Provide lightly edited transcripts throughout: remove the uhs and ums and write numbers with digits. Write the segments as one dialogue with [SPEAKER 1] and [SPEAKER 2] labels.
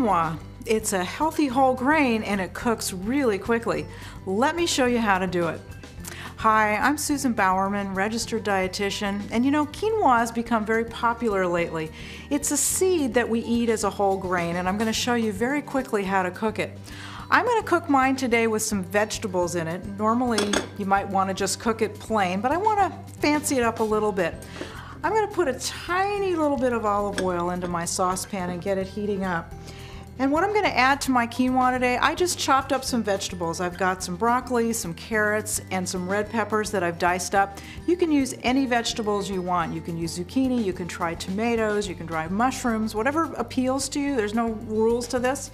[SPEAKER 1] quinoa. It's a healthy whole grain and it cooks really quickly. Let me show you how to do it. Hi, I'm Susan Bowerman, registered dietitian, and you know, quinoa has become very popular lately. It's a seed that we eat as a whole grain, and I'm going to show you very quickly how to cook it. I'm going to cook mine today with some vegetables in it. Normally, you might want to just cook it plain, but I want to fancy it up a little bit. I'm going to put a tiny little bit of olive oil into my saucepan and get it heating up. And what I'm going to add to my quinoa today, I just chopped up some vegetables. I've got some broccoli, some carrots, and some red peppers that I've diced up. You can use any vegetables you want. You can use zucchini, you can try tomatoes, you can try mushrooms, whatever appeals to you. There's no rules to this.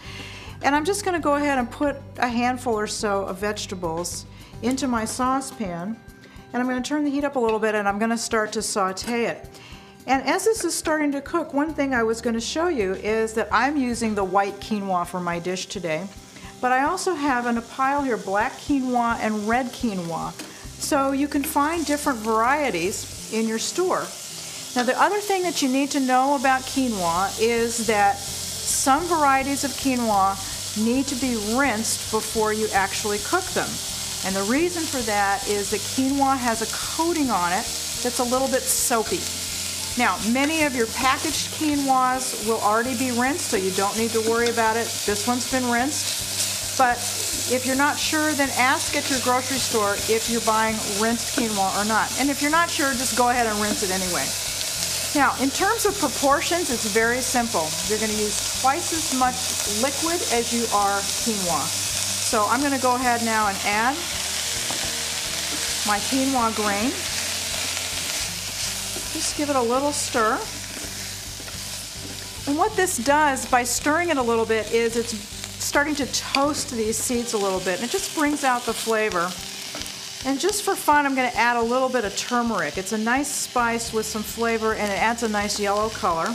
[SPEAKER 1] And I'm just going to go ahead and put a handful or so of vegetables into my saucepan. And I'm going to turn the heat up a little bit and I'm going to start to saute it. And as this is starting to cook, one thing I was going to show you is that I'm using the white quinoa for my dish today. But I also have in a pile here black quinoa and red quinoa. So you can find different varieties in your store. Now the other thing that you need to know about quinoa is that some varieties of quinoa need to be rinsed before you actually cook them. And the reason for that is that quinoa has a coating on it that's a little bit soapy. Now, many of your packaged quinoas will already be rinsed, so you don't need to worry about it. This one's been rinsed. But if you're not sure, then ask at your grocery store if you're buying rinsed quinoa or not. And if you're not sure, just go ahead and rinse it anyway. Now, in terms of proportions, it's very simple. You're going to use twice as much liquid as you are quinoa. So I'm going to go ahead now and add my quinoa grain. Just give it a little stir. And what this does by stirring it a little bit is it's starting to toast these seeds a little bit, and it just brings out the flavor. And just for fun, I'm going to add a little bit of turmeric. It's a nice spice with some flavor and it adds a nice yellow color.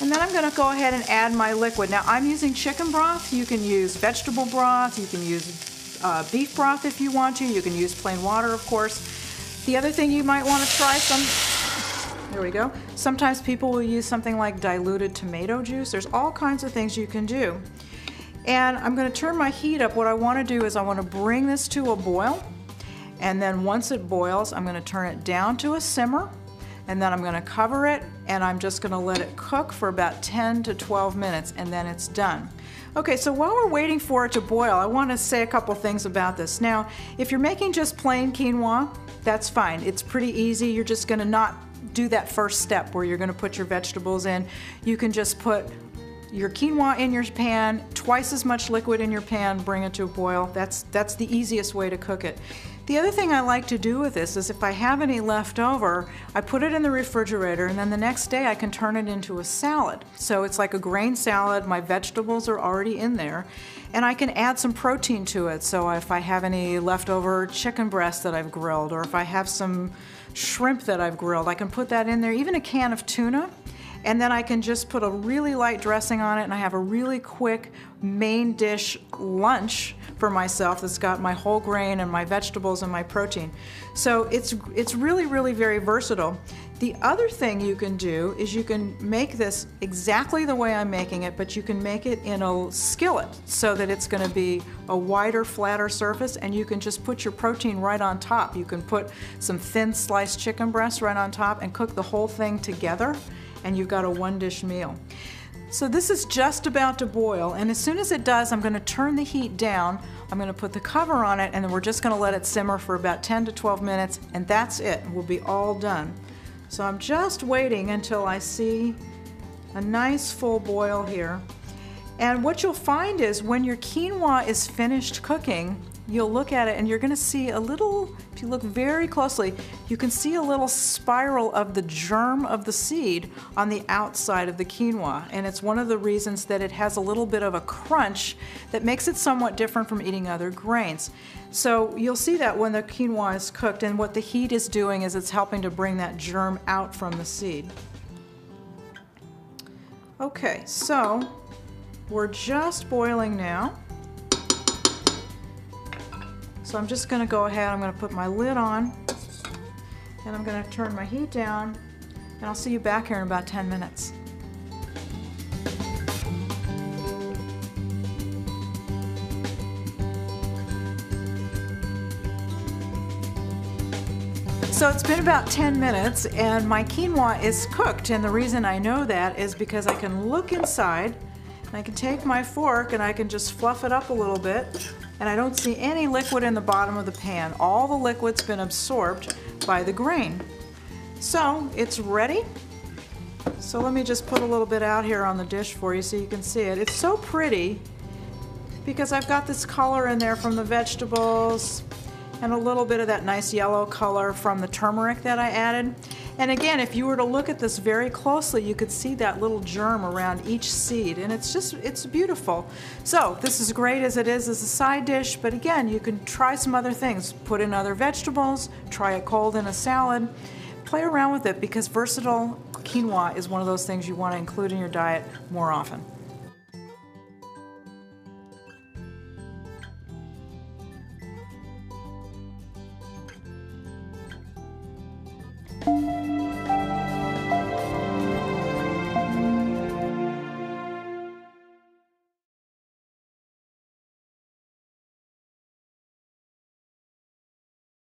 [SPEAKER 1] And then I'm going to go ahead and add my liquid. Now I'm using chicken broth. You can use vegetable broth. You can use beef broth if you want to. You can use plain water, of course. The other thing you might want to try there we go. Sometimes people will use something like diluted tomato juice. There's all kinds of things you can do. And I'm going to turn my heat up. What I want to do is I want to bring this to a boil. And then once it boils, I'm going to turn it down to a simmer. And then I'm going to cover it and I'm just going to let it cook for about 10 to 12 minutes and then it's done. Okay, so while we're waiting for it to boil, I want to say a couple things about this. Now, if you're making just plain quinoa, that's fine. It's pretty easy. You're just going to not do that first step where you're going to put your vegetables in. You can just put your quinoa in your pan, twice as much liquid in your pan, bring it to a boil. That's the easiest way to cook it. The other thing I like to do with this is if I have any left over, I put it in the refrigerator and then the next day I can turn it into a salad. So it's like a grain salad, my vegetables are already in there, and I can add some protein to it. So if I have any leftover chicken breast that I've grilled, or if I have some shrimp that I've grilled, I can put that in there, even a can of tuna. And then I can just put a really light dressing on it and I have a really quick main dish lunch for myself that's got my whole grain and my vegetables and my protein. So it's really, really very versatile. The other thing you can do is you can make this exactly the way I'm making it, but you can make it in a skillet so that it's going to be a wider, flatter surface, and you can just put your protein right on top. You can put some thin sliced chicken breasts right on top and cook the whole thing together, and you've got a one-dish meal. So this is just about to boil, and as soon as it does, I'm going to turn the heat down. I'm going to put the cover on it, and then we're just going to let it simmer for about 10 to 12 minutes, and that's it. We'll be all done. So I'm just waiting until I see a nice full boil here. And what you'll find is when your quinoa is finished cooking, you'll look at it and you're going to see a little, if you look very closely, you can see a little spiral of the germ of the seed on the outside of the quinoa. And it's one of the reasons that it has a little bit of a crunch that makes it somewhat different from eating other grains. So you'll see that when the quinoa is cooked, and what the heat is doing is it's helping to bring that germ out from the seed. Okay, so we're just boiling now. So I'm just going to go ahead, I'm going to put my lid on, and I'm going to turn my heat down, and I'll see you back here in about 10 minutes. So it's been about 10 minutes and my quinoa is cooked, and the reason I know that is because I can look inside and I can take my fork and I can just fluff it up a little bit, and I don't see any liquid in the bottom of the pan. All the liquid's been absorbed by the grain. So it's ready. So let me just put a little bit out here on the dish for you so you can see it. It's so pretty because I've got this color in there from the vegetables and a little bit of that nice yellow color from the turmeric that I added. And again, if you were to look at this very closely, you could see that little germ around each seed, and it's beautiful. So this is great as it is as a side dish, but again, you can try some other things. Put in other vegetables, try it cold in a salad. Play around with it because versatile quinoa is one of those things you want to include in your diet more often.